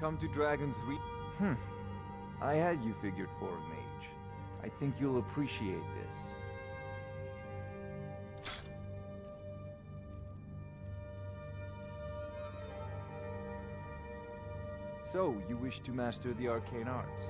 Come to Dragon's I had you figured for a mage. I think you'll appreciate this. So, you wish to master the arcane arts?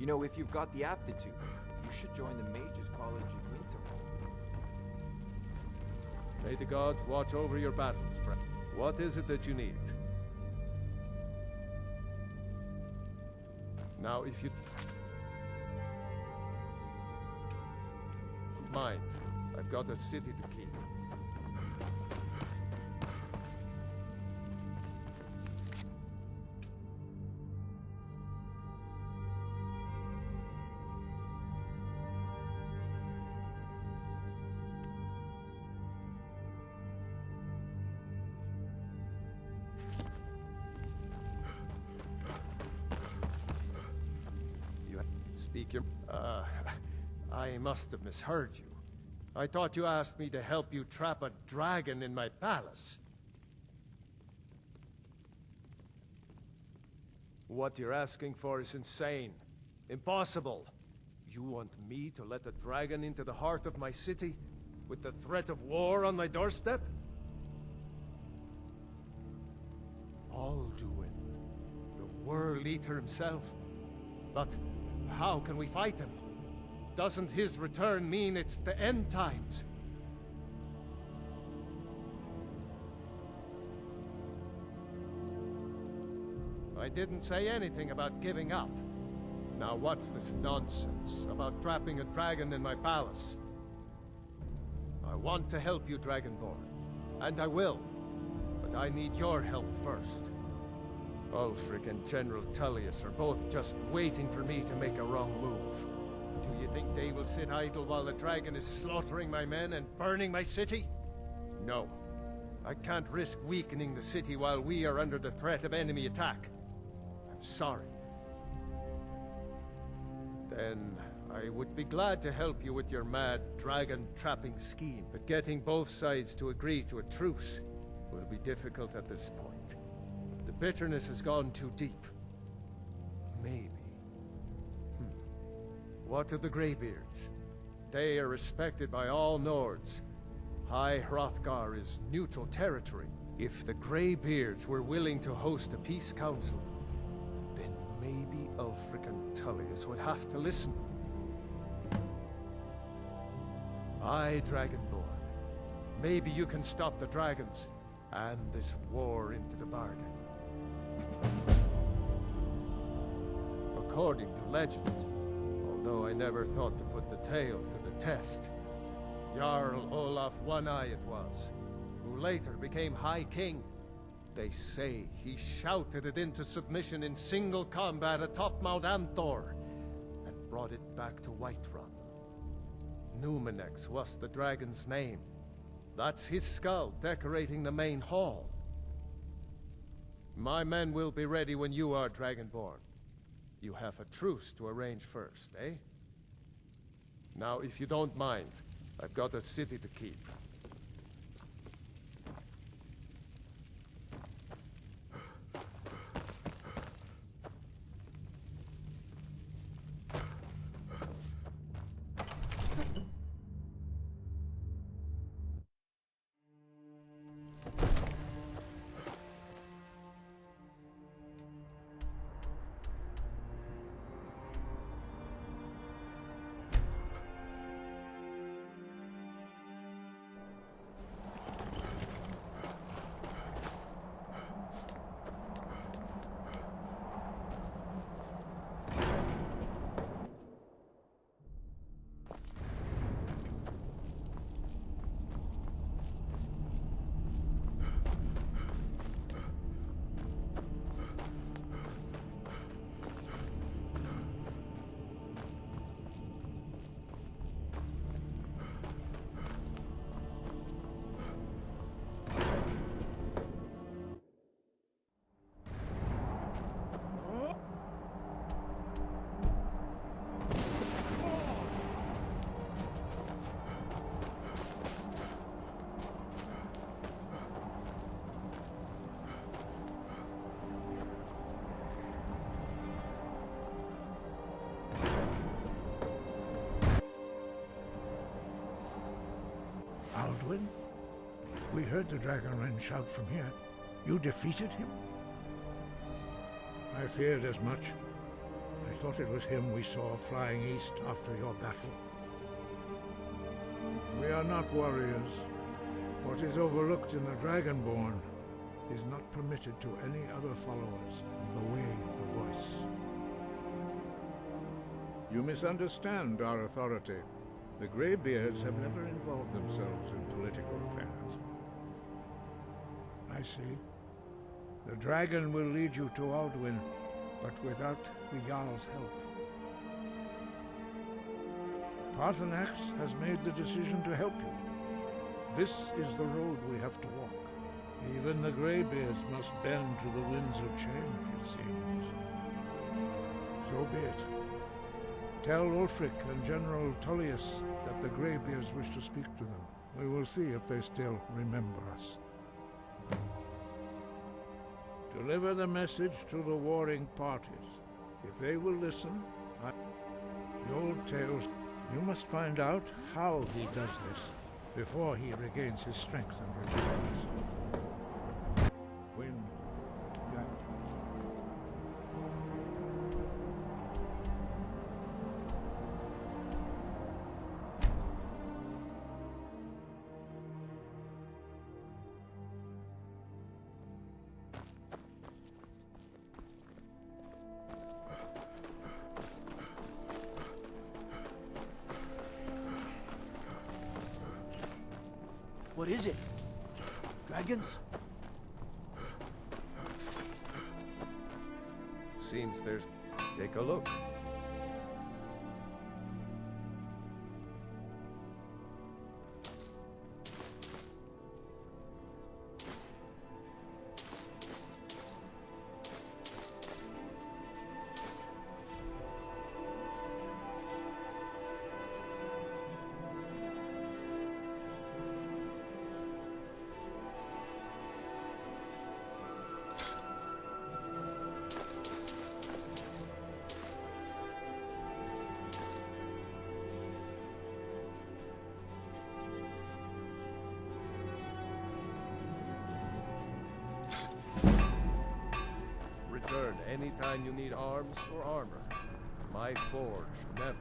You know, if you've got the aptitude, you should join the Mages College in Winterhold. May the gods watch over your battles, friend. What is it that you need? Now, if you... mind, I've got a city to keep. Speak your... I must have misheard you. I thought you asked me to help you trap a dragon in my palace. What you're asking for is insane. Impossible. You want me to let a dragon into the heart of my city, with the threat of war on my doorstep? Alduin, the World Eater himself. But how can we fight him? Doesn't his return mean it's the end times? I didn't say anything about giving up. Now what's this nonsense about trapping a dragon in my palace? I want to help you, Dragonborn. And I will. But I need your help first. Ulfric and General Tullius are both just waiting for me to make a wrong move. Do you think they will sit idle while the dragon is slaughtering my men and burning my city? No. I can't risk weakening the city while we are under the threat of enemy attack. I'm sorry. Then I would be glad to help you with your mad dragon-trapping scheme, but getting both sides to agree to a truce will be difficult at this point. The bitterness has gone too deep. Maybe. What of the Greybeards? They are respected by all Nords. High Hrothgar is neutral territory. If the Greybeards were willing to host a peace council, then maybe Ulfric and Tullius would have to listen. Aye, Dragonborn. Maybe you can stop the dragons, and this war into the bargain. According to legend, although I never thought to put the tale to the test, Jarl Olaf One-Eye it was, who later became High King. They say he shouted it into submission in single combat atop Mount Anthor, and brought it back to Whiterun. Numenex was the dragon's name. That's his skull decorating the main hall. My men will be ready when you are, Dragonborn. You have a truce to arrange first, eh? Now, if you don't mind, I've got a city to keep. twin? We heard the Dragonren shout from here. You defeated him? I feared as much. I thought it was him we saw flying east after your battle. We are not warriors. What is overlooked in the Dragonborn is not permitted to any other followers of the Way of the Voice. You misunderstand our authority. The Greybeards have never involved themselves in political affairs. I see. The dragon will lead you to Alduin, but without the Jarl's help. Paarthurnax has made the decision to help you. This is the road we have to walk. Even the Greybeards must bend to the winds of change, it seems. So be it. Tell Ulfric and General Tullius that the Greybeards wish to speak to them. We will see if they still remember us. Deliver the message to the warring parties. If they will listen, the old tales. You must find out how he does this before he regains his strength and returns. Wind, guide. What is it? Dragons? Seems there's... Take a look. Return anytime you need arms or armor. My forge never.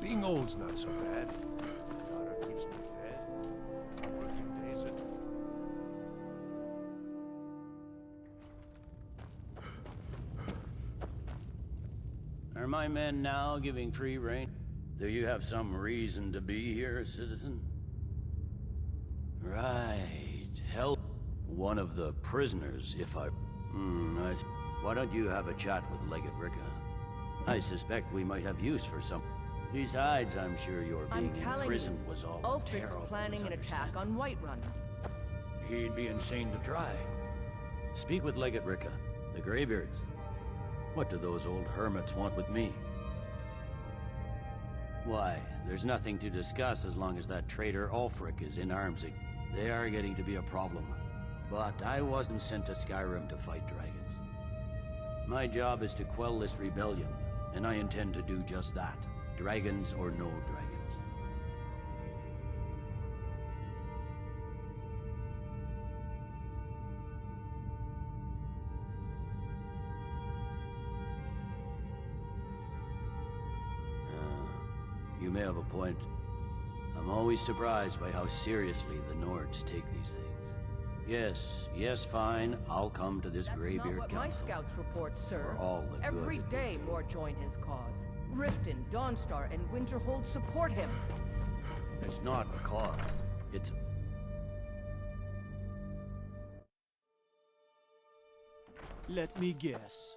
Being old's not so bad. Daughter keeps me fed. Working days it. Are my men now giving free rein? Do you have some reason to be here, citizen? Right. Help one of the prisoners, if I... Why don't you have a chat with Legate Ricka? I suspect we might have use for some... Besides, I'm sure your being in prison was all Ulfric's terrible. planning an attack on Whiterun. He'd be insane to try. Speak with Legate Ricka, the Greybeards. What do those old hermits want with me? Why, there's nothing to discuss as long as that traitor Ulfric is in arms. They are getting to be a problem. But I wasn't sent to Skyrim to fight dragons. My job is to quell this rebellion, and I intend to do just that. Dragons or no dragons. You may have a point. I'm always surprised by how seriously the Nords take these things. Yes, fine. I'll come to this Greybeard That's not what my Council. scouts report, sir. For all the Every good. day more join his cause. Riften, Dawnstar, and Winterhold support him. It's not a cause. It's... Let me guess.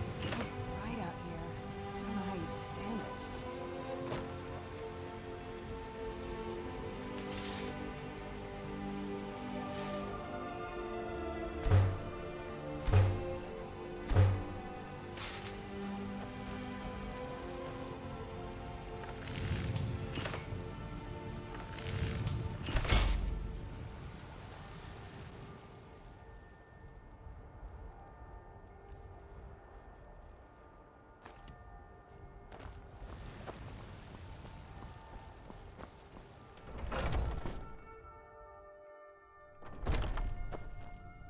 It's so bright out here. I don't know how you stand it.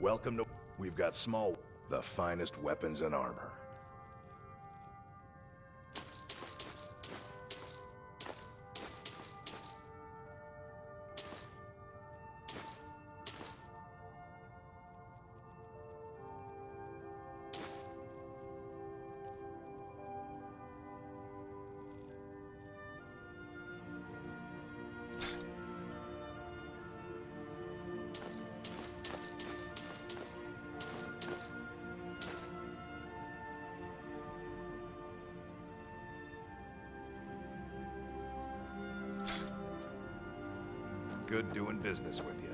Welcome to... We've got small... the finest weapons and armor. Good doing business with you.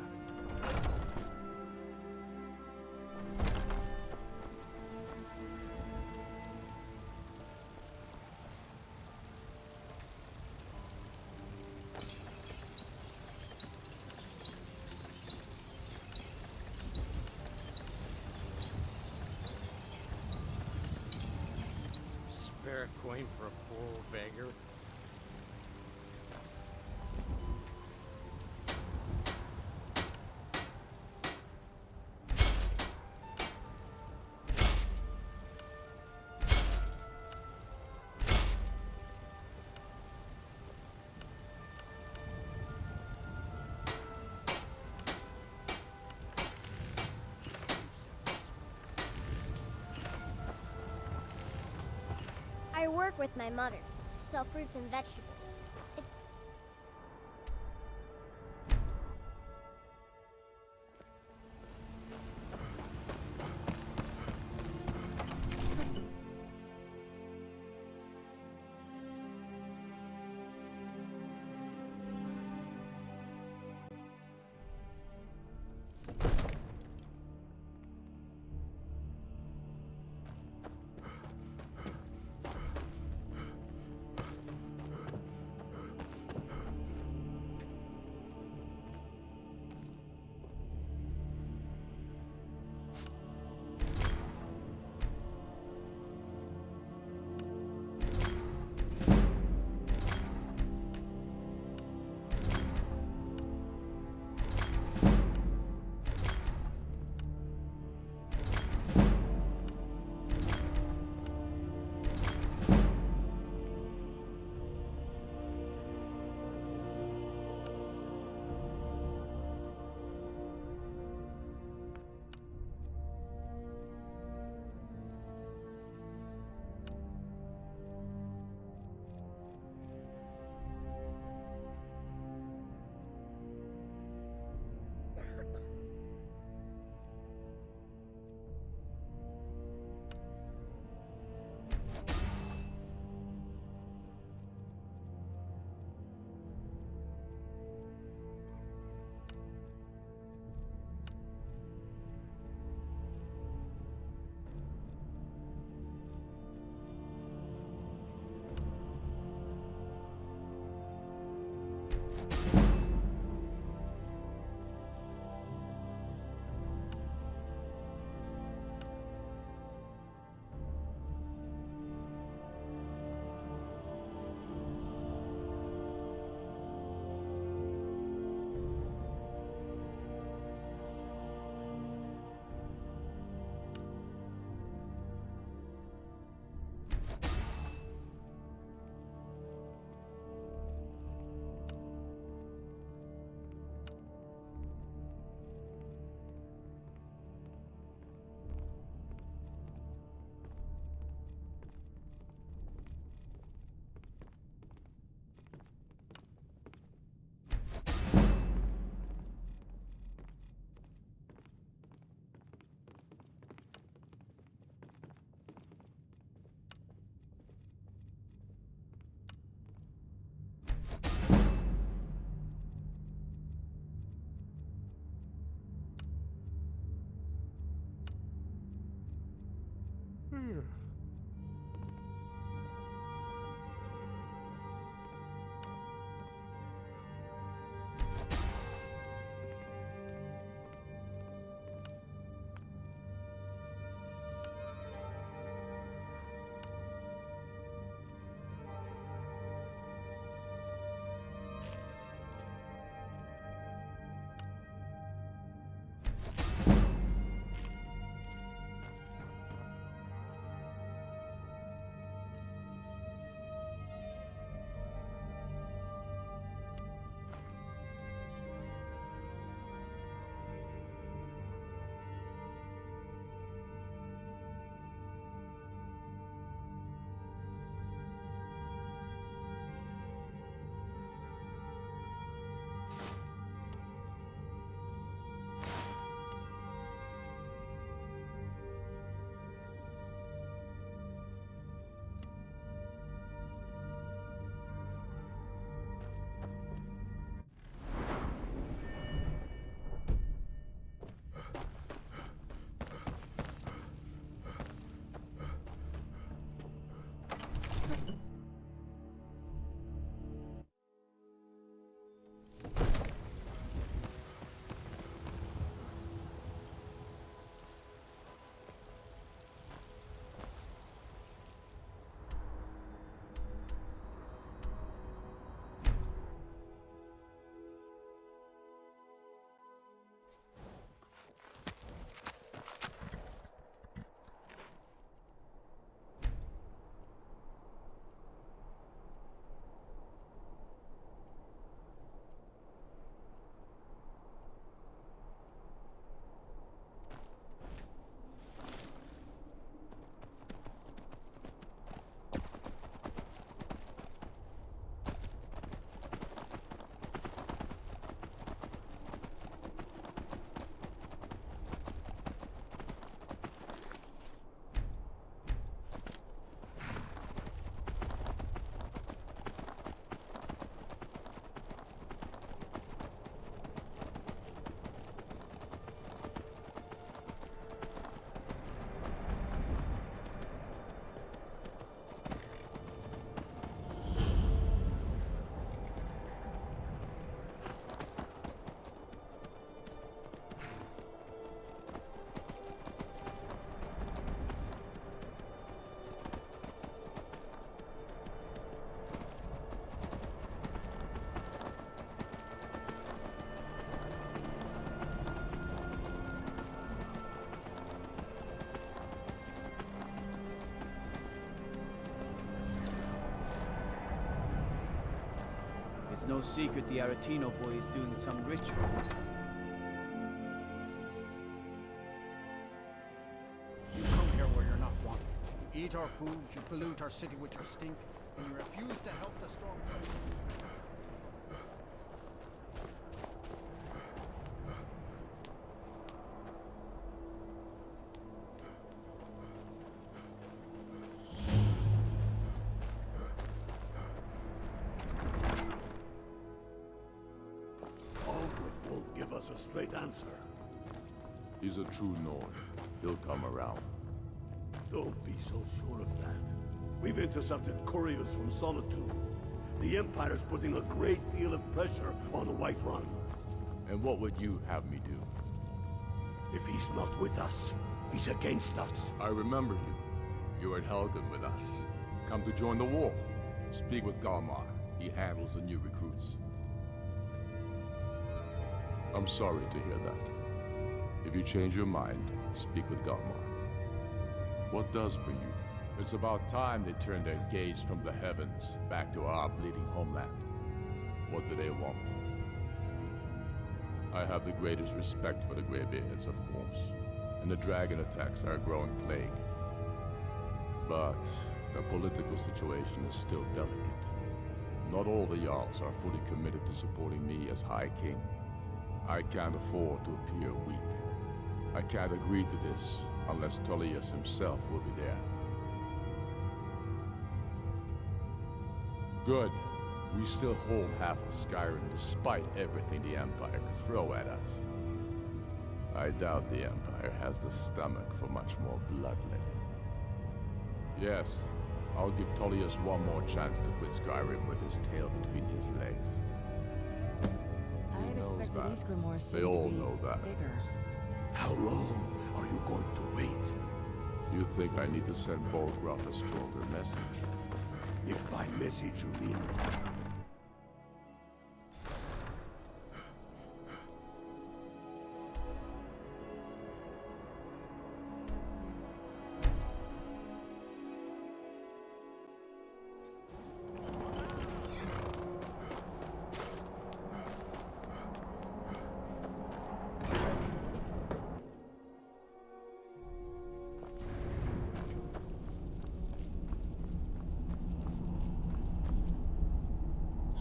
Spare a coin for a poor old beggar. I work with my mother to sell fruits and vegetables. It's no secret the Aretino boy is doing some ritual. You come here where you're not wanted. You eat our food, you pollute our city with your stink, and you refuse to help the storm. Balgruuf won't give us a straight answer. He's a true Nord. He'll come around. Don't be so sure of that. We've intercepted couriers from Solitude. The Empire's putting a great deal of pressure on Whiterun. And what would you have me do? If he's not with us, he's against us. I remember you. You were at Helgen with us. Come to join the war. Speak with Galmar. He handles the new recruits. I'm sorry to hear that. If you change your mind, speak with Galmar. What does for you? It's about time they turned their gaze from the heavens back to our bleeding homeland. What do they want? I have the greatest respect for the Greybeards, of course, and the dragon attacks are a growing plague. But the political situation is still delicate. Not all the Jarls are fully committed to supporting me as High King. I can't afford to appear weak. I can't agree to this unless Tullius himself will be there. Good. We still hold half of Skyrim despite everything the Empire could throw at us. I doubt the Empire has the stomach for much more bloodletting. Yes, I'll give Tullius one more chance to quit Skyrim with his tail between his legs. I had expected Ysgrimmar They all know that. bigger. How long are you going to wait? You think I need to send Balgruuf a stronger message? If by message you mean...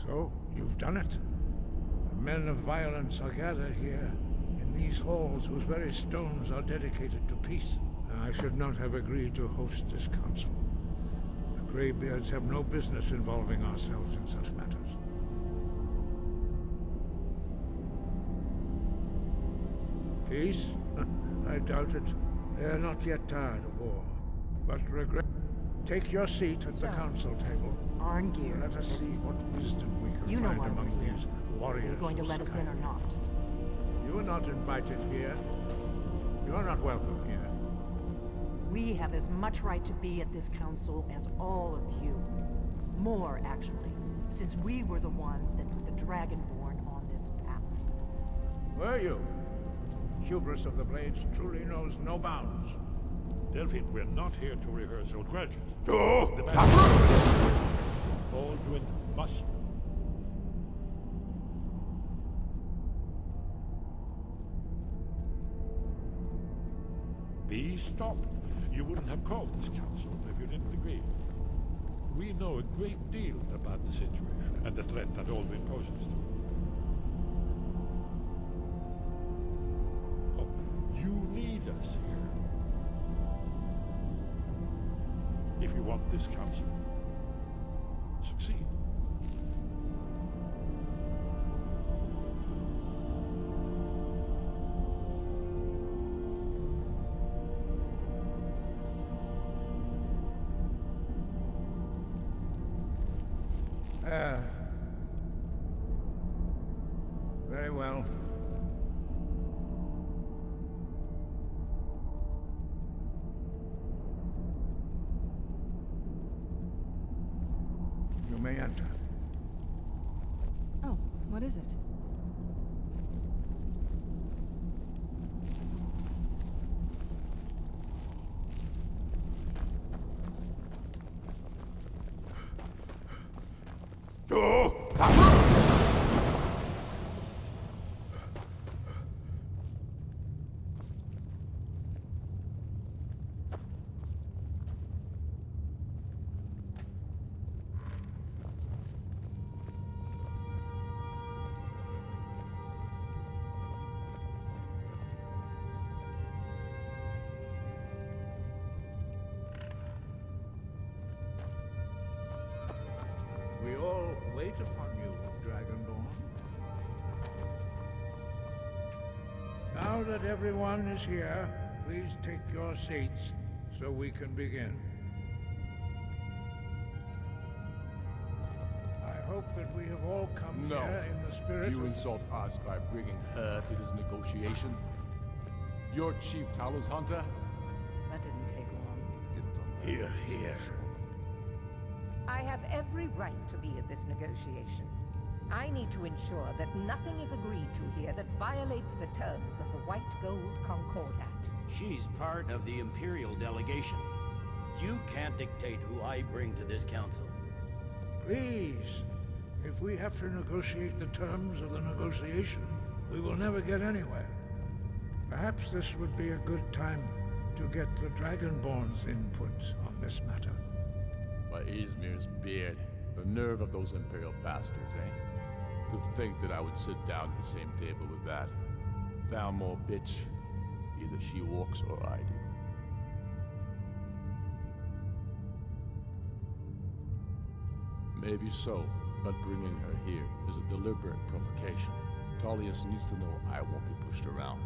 So, you've done it. The men of violence are gathered here, in these halls whose very stones are dedicated to peace. I should not have agreed to host this council. The Greybeards have no business involving ourselves in such matters. Peace? I doubt it. They are not yet tired of war. But regret... Take your seat at the council table. Arngeir. Let us see what wisdom we can You know find why among we're here. these warriors. Are you going to of let us in or Skyrim. not? You are not invited here. You are not welcome here. We have as much right to be at this council as all of you. More, actually, since we were the ones that put the Dragonborn on this path. Were you? Hubris of the Blades truly knows no bounds. Delphine, we're not here to rehearse old grudges. Oh! The man Baldwin must... Please stop. You wouldn't have called this council if you didn't agree. We know a great deal about the situation and the threat that Baldwin poses to. Oh, you need us here. If you want this council to succeed. Very well. You may enter. Oh, what is it? Oh! all wait upon you, Dragonborn. Now that everyone is here, please take your seats so we can begin. I hope that we have all come here in the spirit You of... insult us by bringing her to this negotiation? You're Chief Talos Hunter? That didn't take long. Here, here. I have every right to be at this negotiation. I need to ensure that nothing is agreed to here that violates the terms of the White Gold Concordat. She's part of the Imperial delegation. You can't dictate who I bring to this council. Please, if we have to negotiate the terms of the negotiation, we will never get anywhere. Perhaps this would be a good time to get the Dragonborn's input on this matter. By Izmir's beard, the nerve of those Imperial bastards, eh? To think that I would sit down at the same table with that. Thalmor bitch. Either she walks or I do. Maybe so, but bringing her here is a deliberate provocation. Tullius needs to know I won't be pushed around.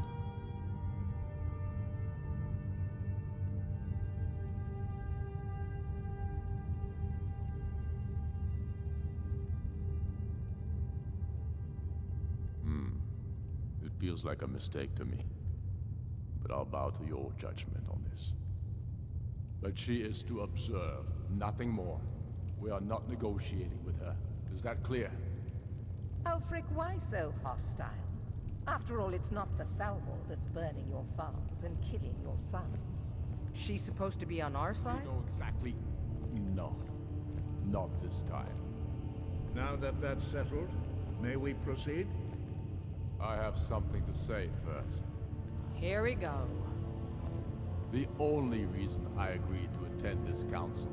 It feels like a mistake to me. But I'll bow to your judgment on this. But she is to observe, nothing more. We are not negotiating with her. Is that clear? Ulfric, why so hostile? After all, it's not the Thalmor that's burning your farms and killing your sons. She's supposed to be on our side? You know exactly... No. Not this time. Now that that's settled, may we proceed? I have something to say first. Here we go. The only reason I agreed to attend this council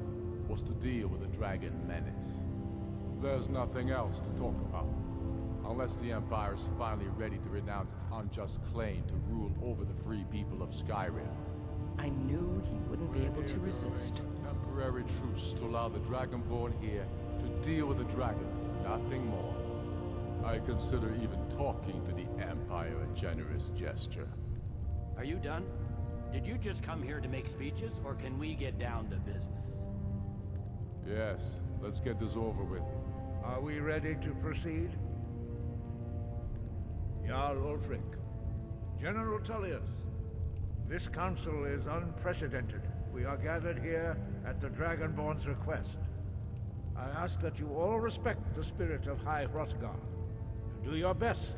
was to deal with the dragon menace. There's nothing else to talk about. Unless the Empire is finally ready to renounce its unjust claim to rule over the free people of Skyrim. I knew he wouldn't be able to resist. Temporary truce to allow the Dragonborn here to deal with the dragons, nothing more. I consider even talking to the Empire a generous gesture. Are you done? Did you just come here to make speeches, or can we get down to business? Yes, let's get this over with. Are we ready to proceed? Jarl Ulfric, General Tullius, this council is unprecedented. We are gathered here at the Dragonborn's request. I ask that you all respect the spirit of High Hrothgar, and do your best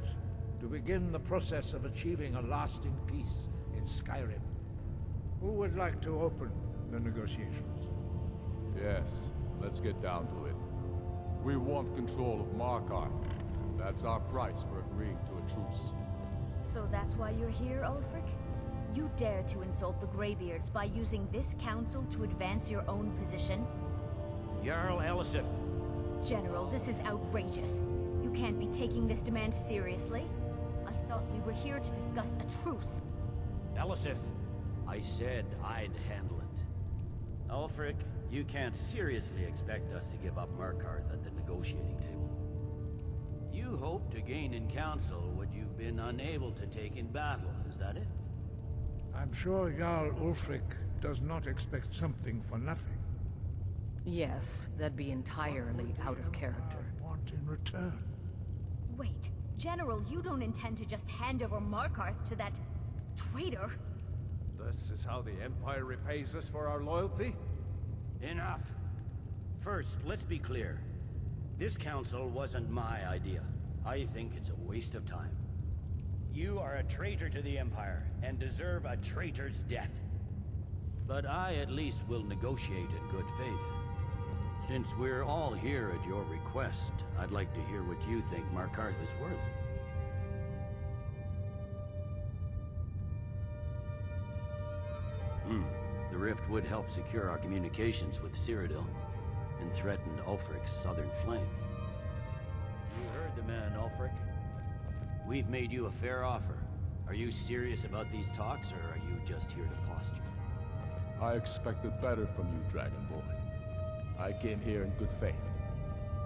to begin the process of achieving a lasting peace in Skyrim. Who would like to open the negotiations? Yes, let's get down to it. We want control of Markarth. That's our price for agreeing to a truce. So that's why you're here, Ulfric? You dare to insult the Greybeards by using this council to advance your own position? Jarl Elisif. General, this is outrageous. You can't be taking this demand seriously. I thought we were here to discuss a truce. Elisif, I said I'd handle it. Ulfric, you can't seriously expect us to give up Markarth at the negotiating table. You hoped to gain in council what you've been unable to take in battle, is that it? I'm sure Jarl Ulfric does not expect something for nothing. Yes, that'd be entirely out of character. Want in return? Wait, General, you don't intend to just hand over Markarth to that traitor? This is how the Empire repays us for our loyalty? Enough. First, let's be clear. This council wasn't my idea. I think it's a waste of time. You are a traitor to the Empire, and deserve a traitor's death. But I at least will negotiate in good faith. Since we're all here at your request, I'd like to hear what you think Markarth is worth. The rift would help secure our communications with Cyrodiil, and threatened Ulfric's southern flank. You heard the man, Ulfric. We've made you a fair offer. Are you serious about these talks, or are you just here to posture? I expected better from you, Dragonborn. I came here in good faith.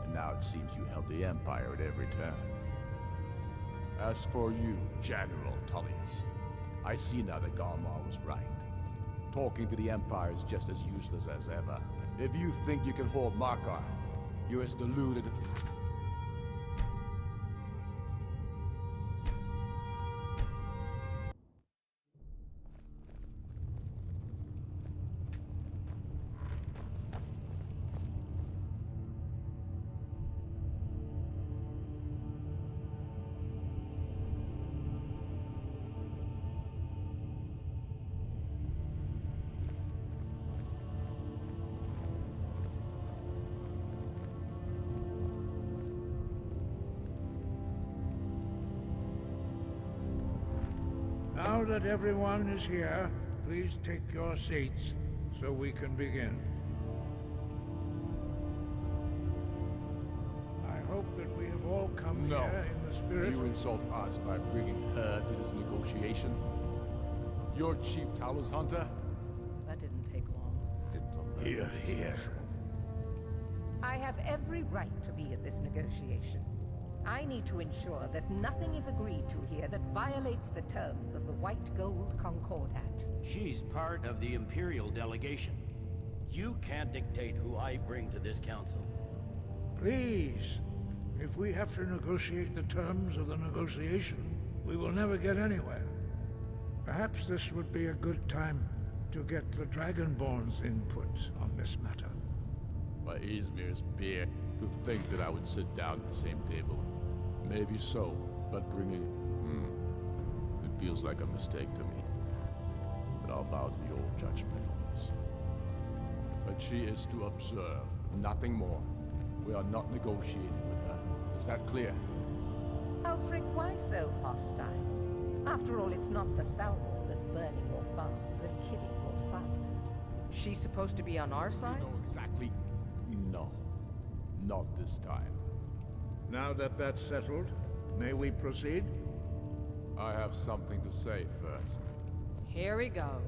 And Now it seems you held the Empire at every turn. As for you, General Tullius, I see now that Galmar was right. Talking to the Empire is just as useless as ever. If you think you can hold Markarth, you're as deluded... Now that everyone is here, please take your seats so we can begin. I hope that we have all come here in the spirit... You insult us by bringing her to this negotiation? You're Chief Talos Hunter? That didn't take long. Here, here. I have every right to be at this negotiation. I need to ensure that nothing is agreed to here that violates the terms of the White Gold Concordat. She's part of the Imperial delegation. You can't dictate who I bring to this council. Please, if we have to negotiate the terms of the negotiation, we will never get anywhere. Perhaps this would be a good time to get the Dragonborn's input on this matter. By Izmir's beard, to think that I would sit down at the same table. Maybe so, but bringing... It feels like a mistake to me. But I'll bow to the old judgment on this. But she is to observe, nothing more. We are not negotiating with her. Is that clear? Ulfric, why so hostile? After all, it's not the Thalmor that's burning your farms and killing your sons. She's supposed to be on our side? You know exactly... No. Not this time. Now that that's settled, may we proceed? I have something to say first. Here we go.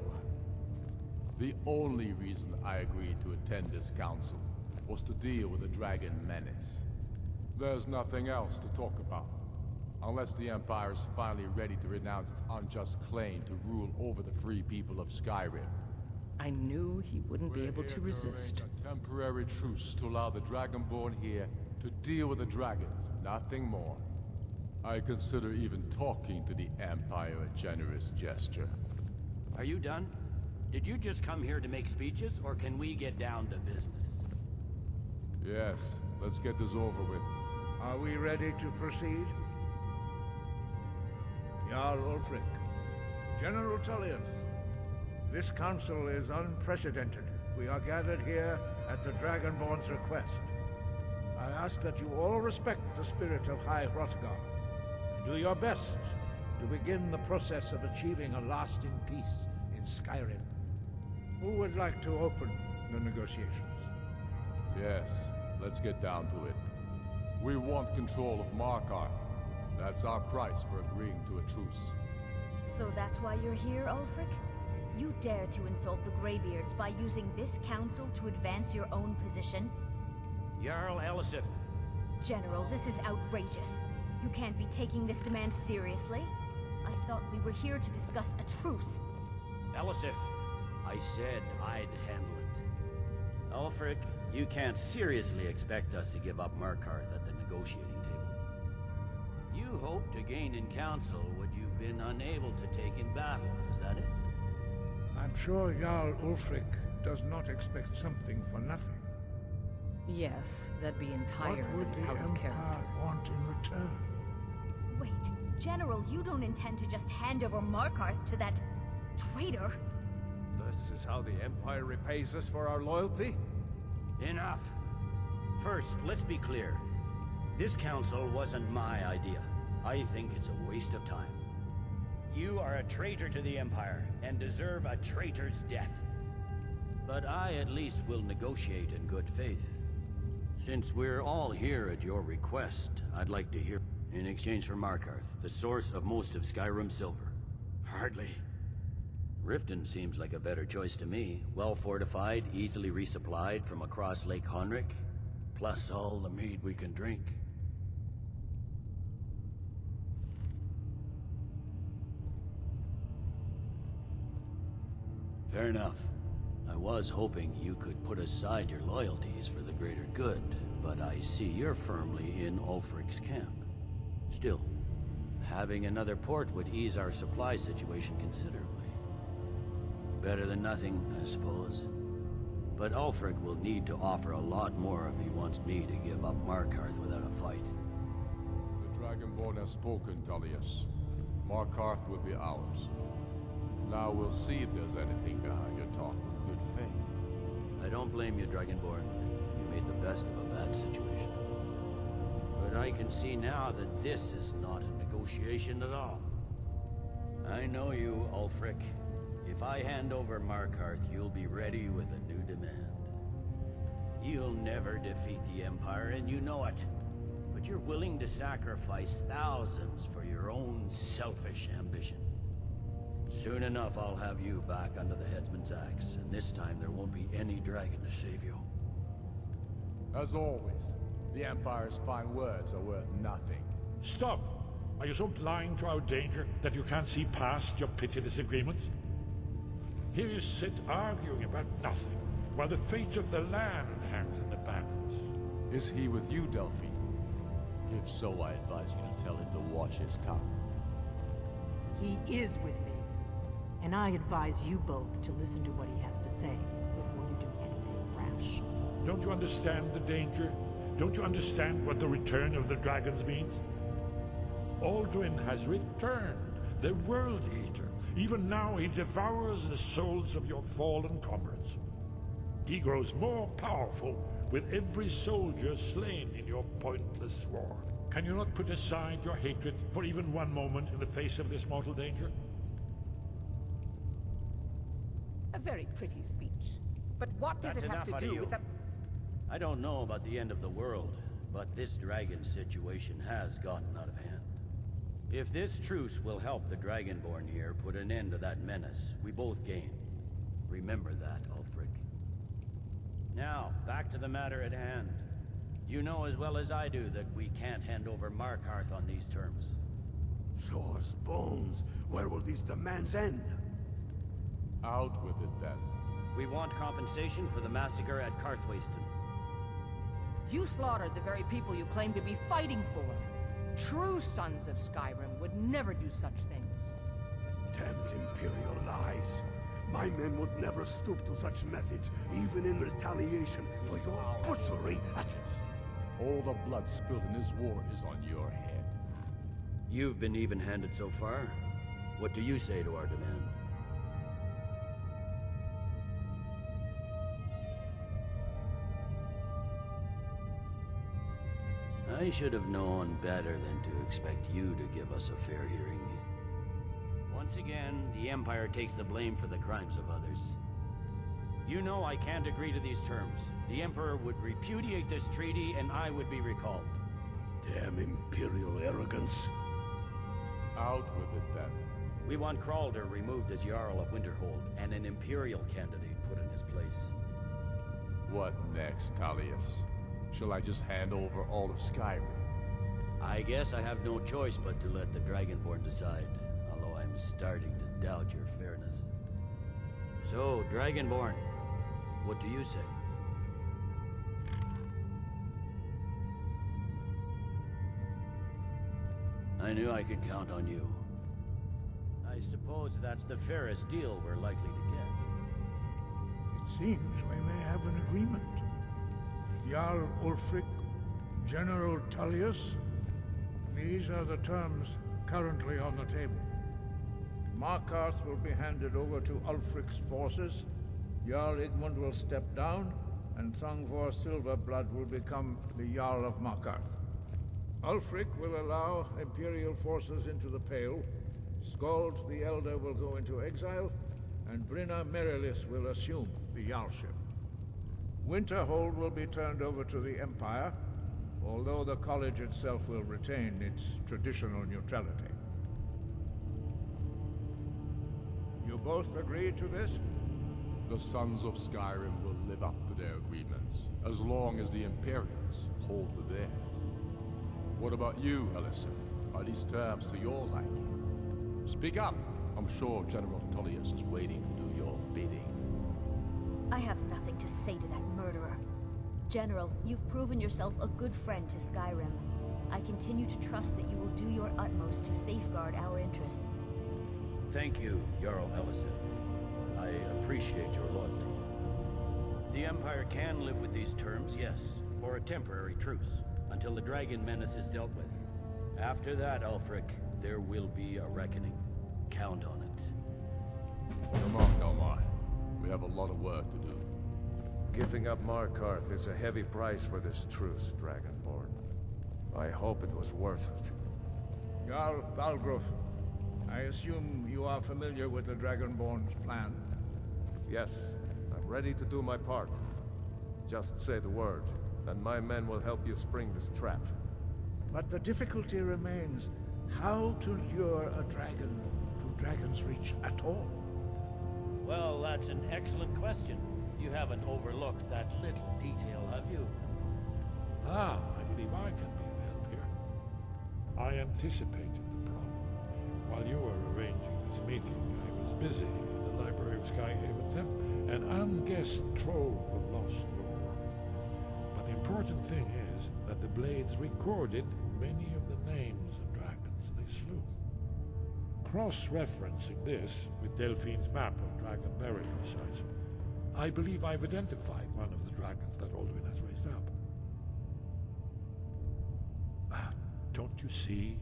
The only reason I agreed to attend this council was to deal with the Dragon Menace. There's nothing else to talk about. Unless the Empire is finally ready to renounce its unjust claim to rule over the free people of Skyrim. I knew he wouldn't be able to resist. A temporary truce to allow the Dragonborn here to deal with the dragons, nothing more. I consider even talking to the Empire a generous gesture. Are you done? Did you just come here to make speeches, or can we get down to business? Yes, let's get this over with. Are we ready to proceed? Jarl Ulfric, General Tullius, this council is unprecedented. We are gathered here at the Dragonborn's request. I ask that you all respect the spirit of High Hrothgar, and do your best to begin the process of achieving a lasting peace in Skyrim. Who would like to open the negotiations? Yes, let's get down to it. We want control of Markarth. That's our price for agreeing to a truce. So that's why you're here, Ulfric? You dare to insult the Greybeards by using this council to advance your own position? Jarl Elisif. General, this is outrageous. You can't be taking this demand seriously. I thought we were here to discuss a truce. Elisif, I said I'd handle it. Ulfric, you can't seriously expect us to give up Markarth at the negotiating table. You hoped to gain in council what you've been unable to take in battle, is that it? I'm sure Jarl Ulfric does not expect something for nothing. Yes, that'd be entirely What would the out of Empire character. want in return? Wait, General, you don't intend to just hand over Markarth to that traitor? This is how the Empire repays us for our loyalty? Enough. First, let's be clear. This council wasn't my idea. I think it's a waste of time. You are a traitor to the Empire, and deserve a traitor's death. But I at least will negotiate in good faith. Since we're all here at your request, I'd like to hear... In exchange for Markarth, the source of most of Skyrim's silver. Hardly. Riften seems like a better choice to me. Well fortified, easily resupplied from across Lake Honric. plus all the mead we can drink. Fair enough. I was hoping you could put aside your loyalties for the greater good, but I see you're firmly in Ulfric's camp. Still, having another port would ease our supply situation considerably. Better than nothing, I suppose. But Ulfric will need to offer a lot more if he wants me to give up Markarth without a fight. The Dragonborn has spoken, Tullius. Markarth will be ours. Now we'll see if there's anything behind your talk of good faith. I don't blame you, Dragonborn. You made the best of a bad situation. But I can see now that this is not a negotiation at all. I know you, Ulfric. If I hand over Markarth, you'll be ready with a new demand. You'll never defeat the Empire, and you know it. But you're willing to sacrifice thousands for your own selfish ambition. Soon enough, I'll have you back under the headsman's axe, and this time there won't be any dragon to save you. As always, the Empire's fine words are worth nothing. Stop! Are you so blind to our danger that you can't see past your petty disagreements? Here you sit arguing about nothing, while the fate of the land hangs in the balance. Is he with you, Delphine? If so, I advise you to tell him to watch his tongue. He is with me. And I advise you both to listen to what he has to say before you do anything rash. Don't you understand the danger? Don't you understand what the return of the dragons means? Aldrin has returned, the World Eater. Even now he devours the souls of your fallen comrades. He grows more powerful with every soldier slain in your pointless war. Can you not put aside your hatred for even one moment in the face of this mortal danger? A very pretty speech. But what does it have to do with the... I don't know about the end of the world, but this dragon situation has gotten out of hand. If this truce will help the Dragonborn here put an end to that menace, we both gain. Remember that, Ulfric. Now, back to the matter at hand. You know as well as I do that we can't hand over Markarth on these terms. Show us bones. Where will these demands end? Out with it, then. We want compensation for the massacre at Karthwasten. You slaughtered the very people you claim to be fighting for. True sons of Skyrim would never do such things. Damned Imperial lies. My men would never stoop to such methods, even in retaliation for your butchery at it. All the blood spilled in this war is on your head. You've been even-handed so far. What do you say to our demand? I should have known better than to expect you to give us a fair hearing. Once again, the Empire takes the blame for the crimes of others. You know I can't agree to these terms. The Emperor would repudiate this treaty and I would be recalled. Damn Imperial arrogance. Out with it, then. We want Kralder removed as Jarl of Winterhold and an Imperial candidate put in his place. What next, Tullius? Shall I just hand over all of Skyrim? I guess I have no choice but to let the Dragonborn decide, although I'm starting to doubt your fairness. So, Dragonborn, what do you say? I knew I could count on you. I suppose that's the fairest deal we're likely to get. It seems we may have an agreement. Jarl Ulfric, General Tullius, these are the terms currently on the table. Markarth will be handed over to Ulfric's forces, Jarl Igmund will step down, and Thangvor Silverblood will become the Jarl of Markarth. Ulfric will allow Imperial forces into the Pale, Skald the Elder will go into exile, and Brynna Merilis will assume the Jarlship. Winterhold will be turned over to the Empire, although the college itself will retain its traditional neutrality. You both agree to this? The sons of Skyrim will live up to their agreements, as long as the Imperials hold to theirs. What about you, Elisif? Are these terms to your liking? Speak up! I'm sure General Tullius is waiting to do your bidding. I have nothing to say to that murderer. General, you've proven yourself a good friend to Skyrim. I continue to trust that you will do your utmost to safeguard our interests. Thank you, Jarl Elisif. I appreciate your loyalty. The Empire can live with these terms, yes, for a temporary truce, until the dragon menace is dealt with. After that, Ulfric, there will be a reckoning. Count on it. Come on. We have a lot of work to do. Giving up Markarth is a heavy price for this truce, Dragonborn. I hope it was worth it. Jarl Balgruuf, I assume you are familiar with the Dragonborn's plan? Yes, I'm ready to do my part. Just say the word, and my men will help you spring this trap. But the difficulty remains how to lure a dragon to Dragon's Reach at all. Well, that's an excellent question. You haven't overlooked that little detail, have you? Ah, I believe I can be of help here. I anticipated the problem. While you were arranging this meeting, I was busy in the library of Skyhaven, an unguessed trove of lost lore. But the important thing is that the blades recorded many of the names of dragons they slew. Cross-referencing this with Delphine's map of dragon burial sites, I believe I've identified one of the dragons that Alduin has raised up. Don't you see?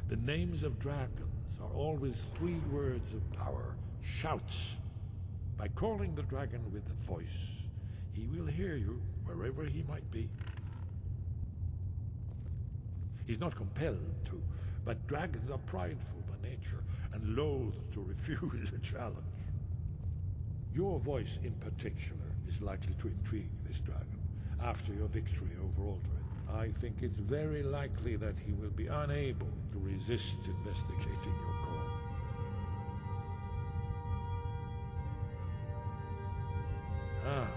The names of dragons are always 3 words of power, shouts. By calling the dragon with a voice, he will hear you wherever he might be. He's not compelled to, but dragons are prideful by nature and loath to refuse a challenge. Your voice in particular is likely to intrigue this dragon after your victory over Alduin. I think it's very likely that he will be unable to resist investigating your call. Ah,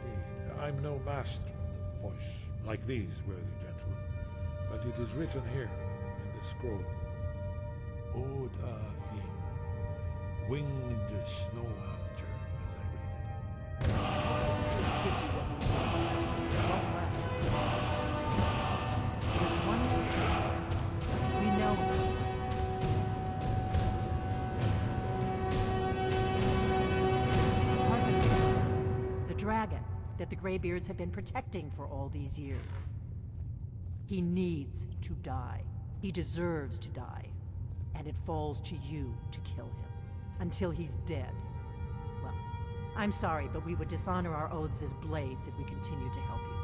indeed. I'm no master of the voice, like these worthy gentlemen, but it is written here in the scroll. Oda Ving, winged snow hunter, as I read it. This truth gives you what you want. It won't last. There's one more thing. We know the dragon that the Greybeards have been protecting for all these years. He needs to die. He deserves to die. And it falls to you to kill him. Until he's dead. Well, I'm sorry, but we would dishonor our oaths as blades if we continue to help you.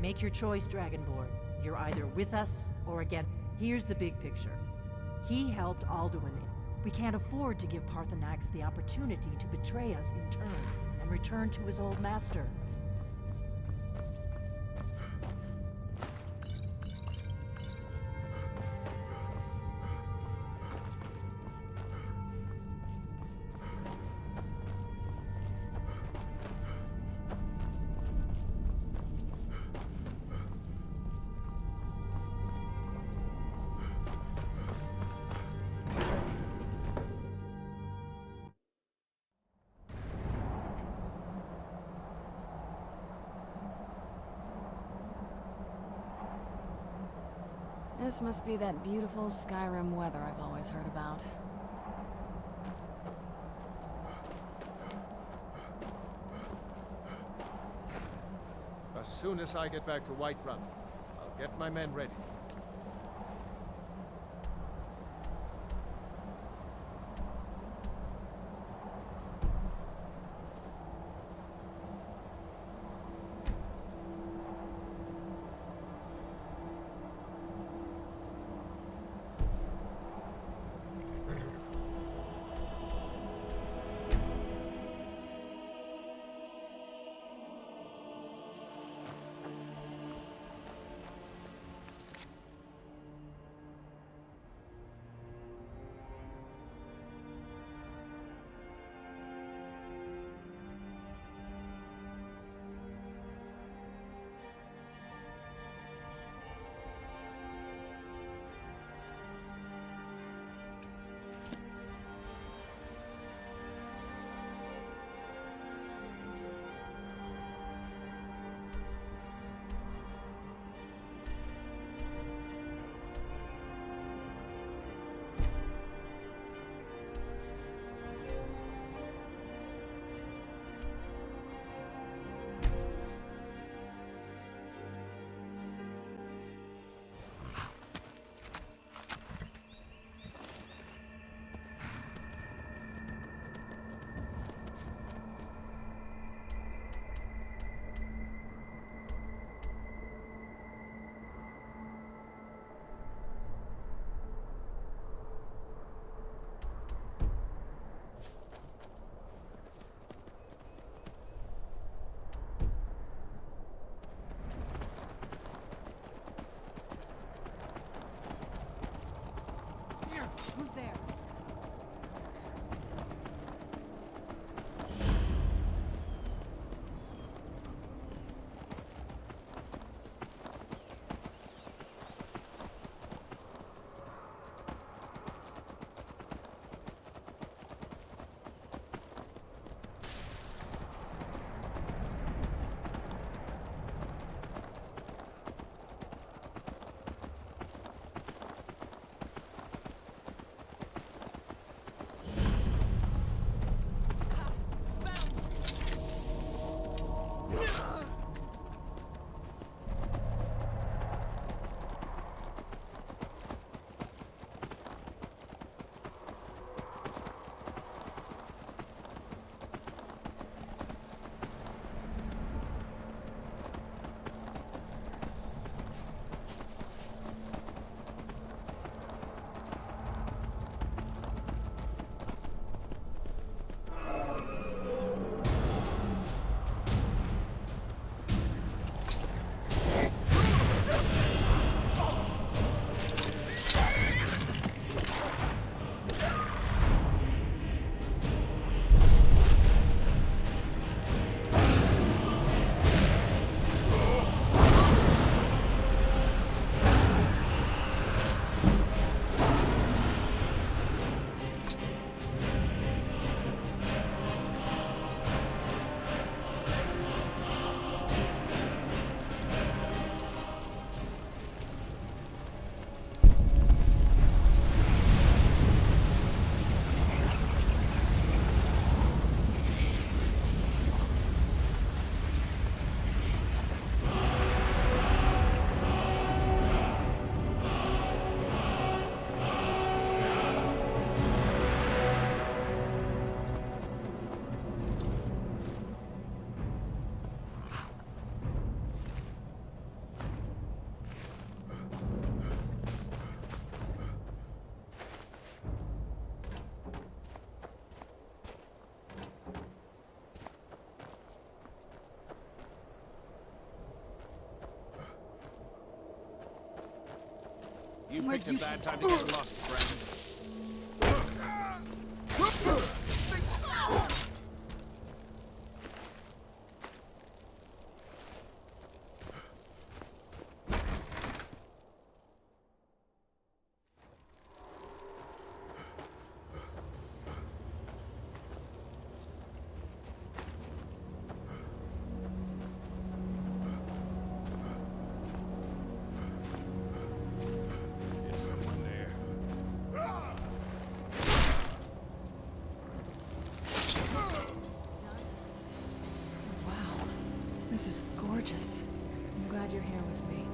Make your choice, Dragonborn. You're either with us or against. Here's the big picture. He helped Alduin. We can't afford to give Paarthurnax the opportunity to betray us in turn and return to his old master. This must be that beautiful Skyrim weather I've always heard about. As soon as I get back to Whiterun, I'll get my men ready. You Where'd picked a you- bad time to get lost, friend. Wow. This is gorgeous. I'm glad you're here with me.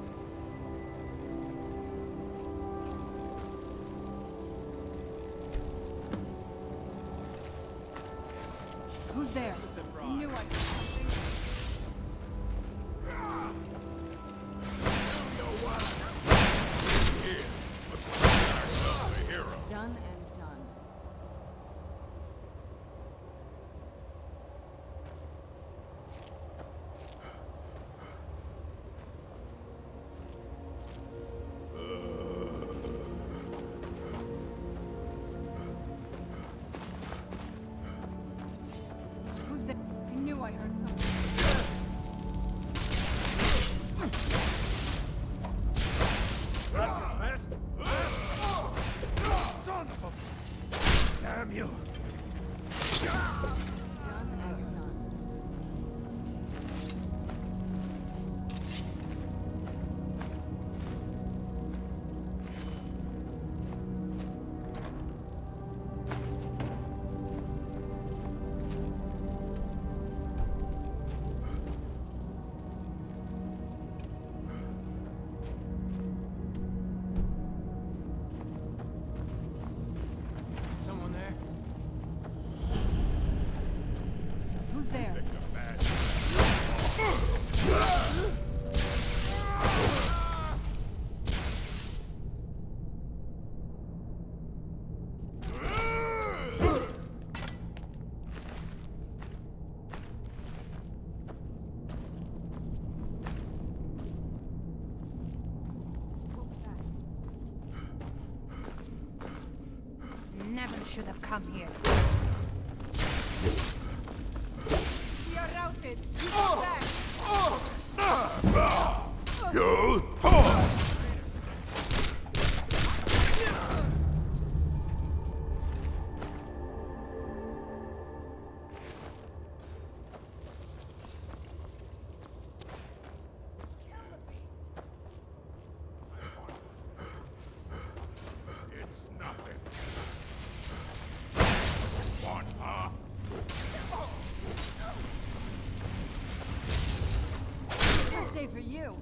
Who's there? I knew I'd do something. Done and done. Who's there? I knew I heard something. That's your best? Son of a... Damn you! Done and done. Someone there? Who's there? What was that? Never should have come here. We are routed. You go back. You... It's nothing. One, Bad day for you.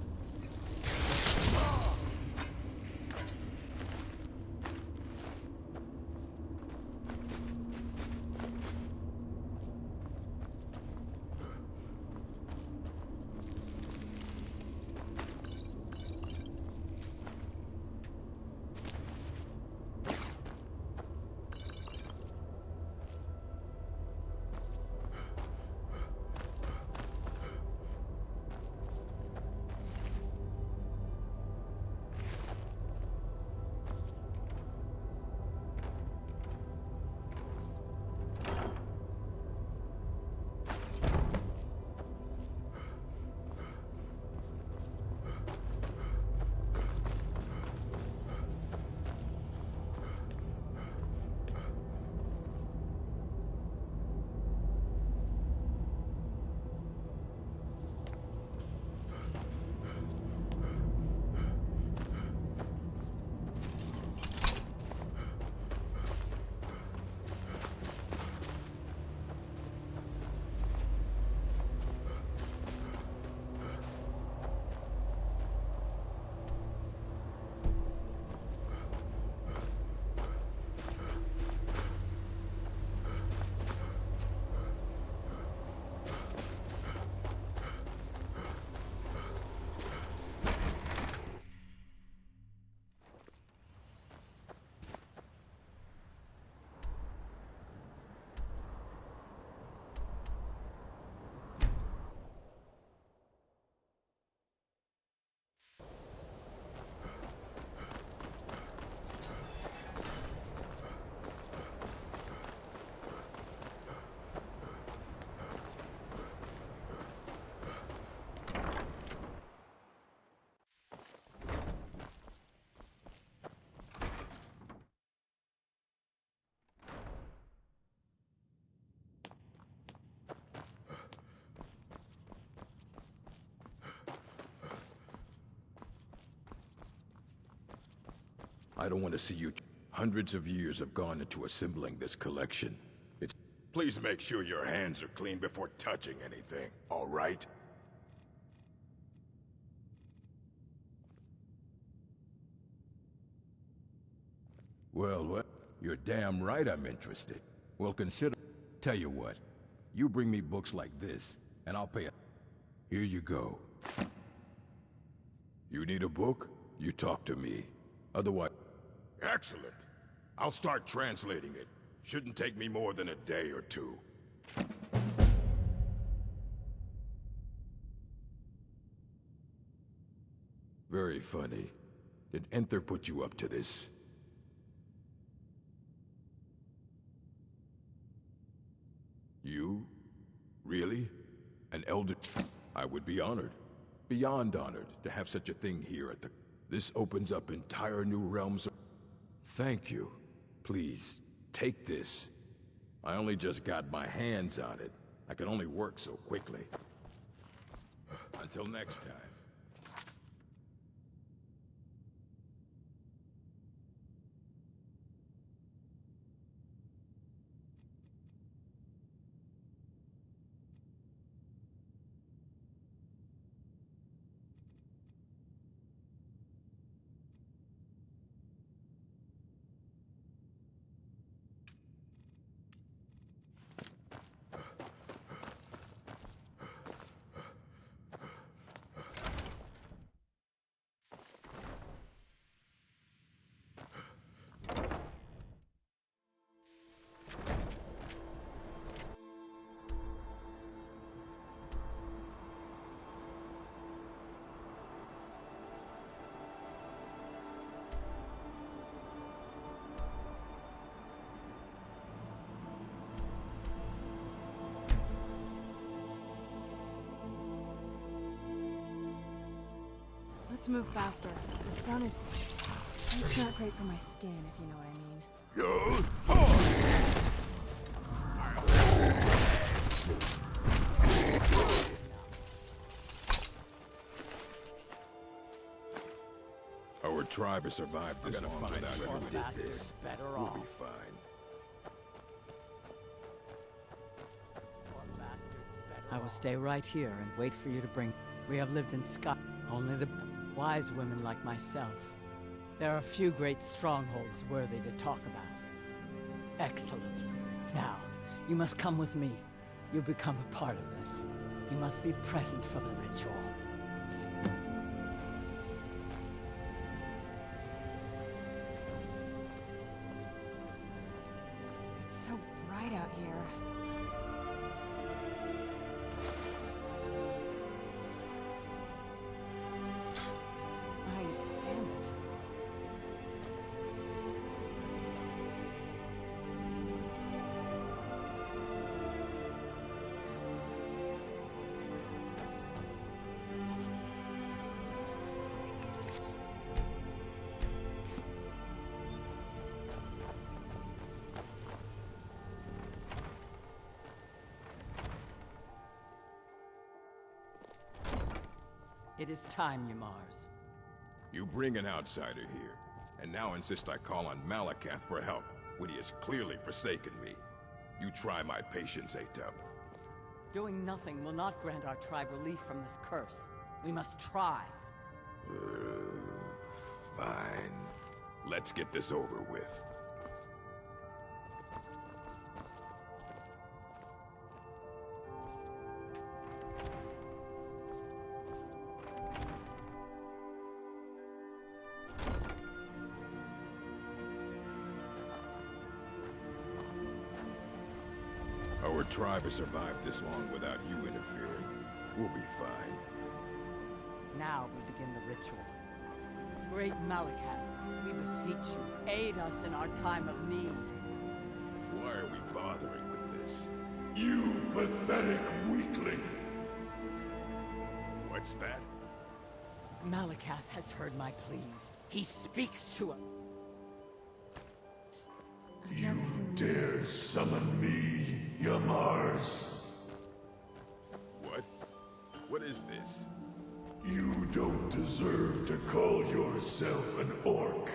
I don't want to see you... Hundreds of years have gone into assembling this collection. Please make sure your hands are clean before touching anything, all right? Well, you're damn right I'm interested. Well, consider... Tell you what, you bring me books like this, and I'll pay a... Here you go. You need a book? You talk to me. Otherwise... Excellent. I'll start translating it. Shouldn't take me more than a day or two. Very funny. Did Enther put you up to this? You? Really? An elder? I would be honored. Beyond honored to have such a thing here at the... This opens up entire new realms of... Thank you. Please, take this. I only just got my hands on it. I can only work so quickly. Until next time. Let's move faster. The sun is... It's not great for my skin, if you know what I mean. Our tribe has survived this long without whoever did this. We'll be fine. I will stay right here and wait for you to bring... We have lived in Sky. Only the wise women like myself. There are few great strongholds worthy to talk about. Excellent. Now, you must come with me. You'll become a part of this. You must be present for the ritual. It's so bright out here. I stand it. It is time, Ymars. You bring an outsider here, and now insist I call on Malakath for help, when he has clearly forsaken me. You try my patience, Atub. Doing nothing will not grant our tribe relief from this curse. We must try. Fine. Let's get this over with. Our tribe has survived this long without you interfering. We'll be fine. Now we begin the ritual. Great Malakath, we beseech you, aid us in our time of need. Why are we bothering with this? You pathetic weakling! What's that? Malakath has heard my pleas. He speaks to us. You dare summon me, Ymars? What? What is this? You don't deserve to call yourself an orc.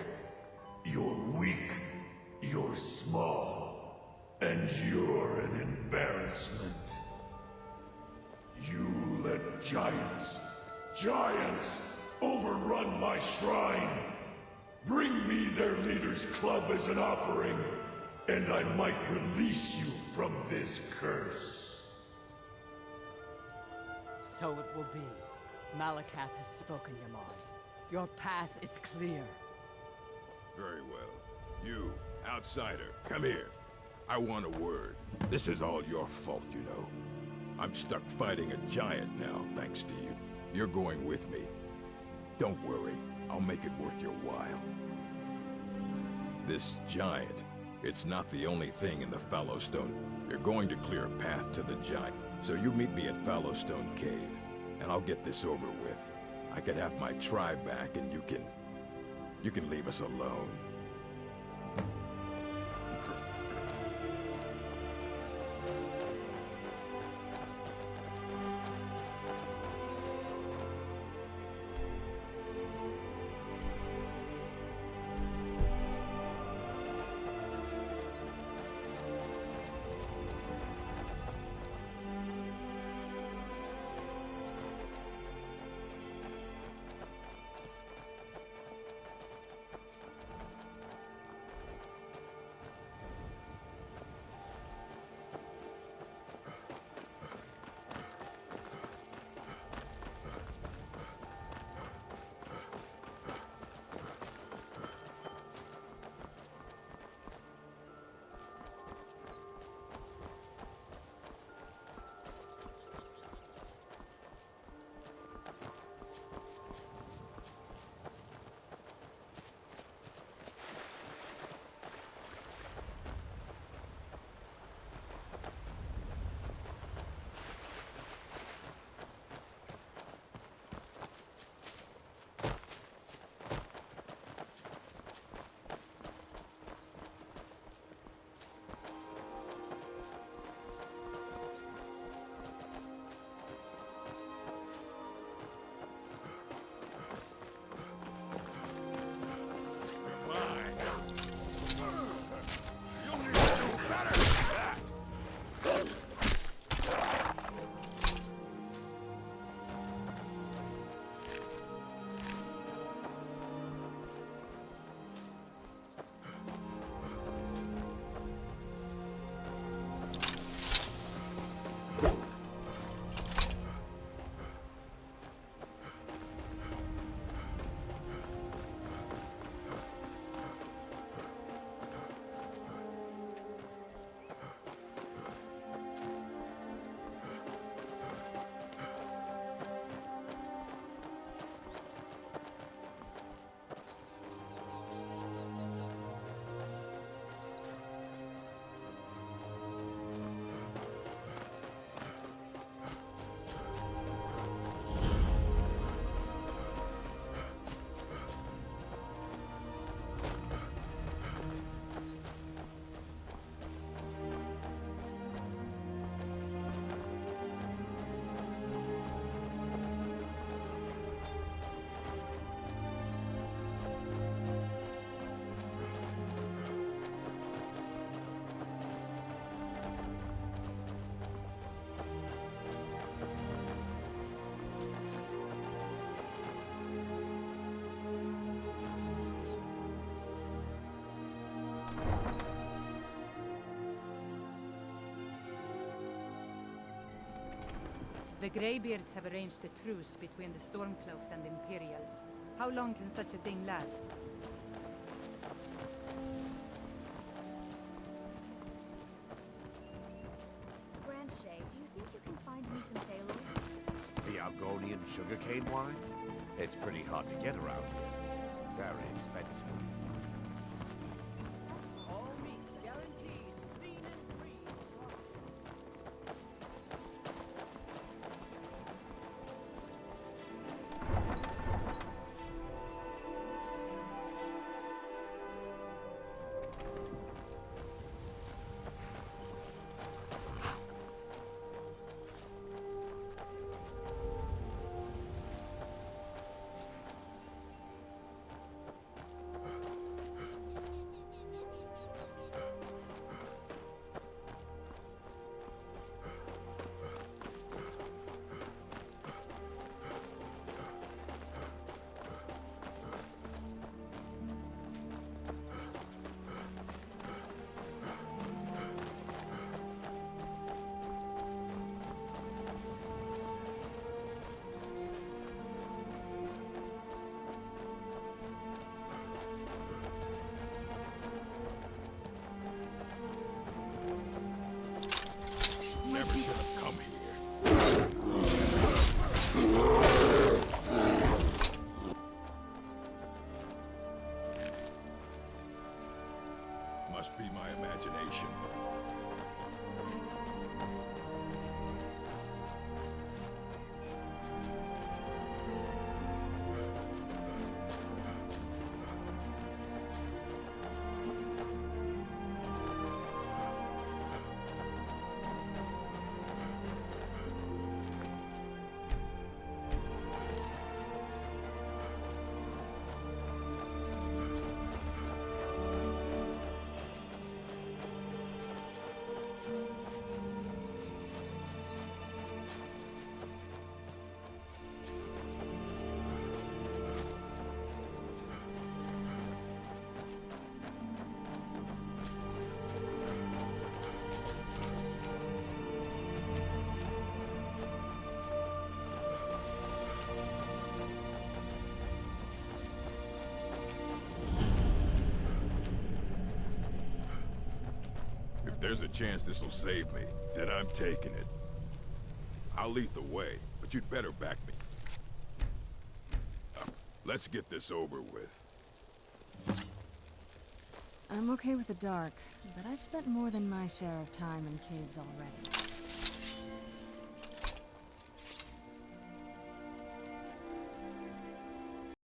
embarrassment. You let giants, overrun my shrine. Bring me their leader's club as an offering, and I might release you from this curse. So it will be. Malakath has spoken, Yamars. Your path is clear. Very well. You, outsider, come here. I want a word. This is all your fault, you know. I'm stuck fighting a giant now, thanks to you. You're going with me. Don't worry, I'll make it worth your while. This giant, it's not the only thing in the Fallowstone. You're going to clear a path to the giant. So you meet me at Fallowstone Cave, and I'll get this over with. I could have my tribe back, and you can leave us alone. The Greybeards have arranged a truce between the Stormcloaks and the Imperials. How long can such a thing last? Branche, do you think you can find me some Thalo? The Algonian sugarcane wine? It's pretty hard to get around here. Very expensive. If there's a chance this'll save me, then I'm taking it. I'll lead the way, but you'd better back me. Let's get this over with. I'm okay with the dark, but I've spent more than my share of time in caves already.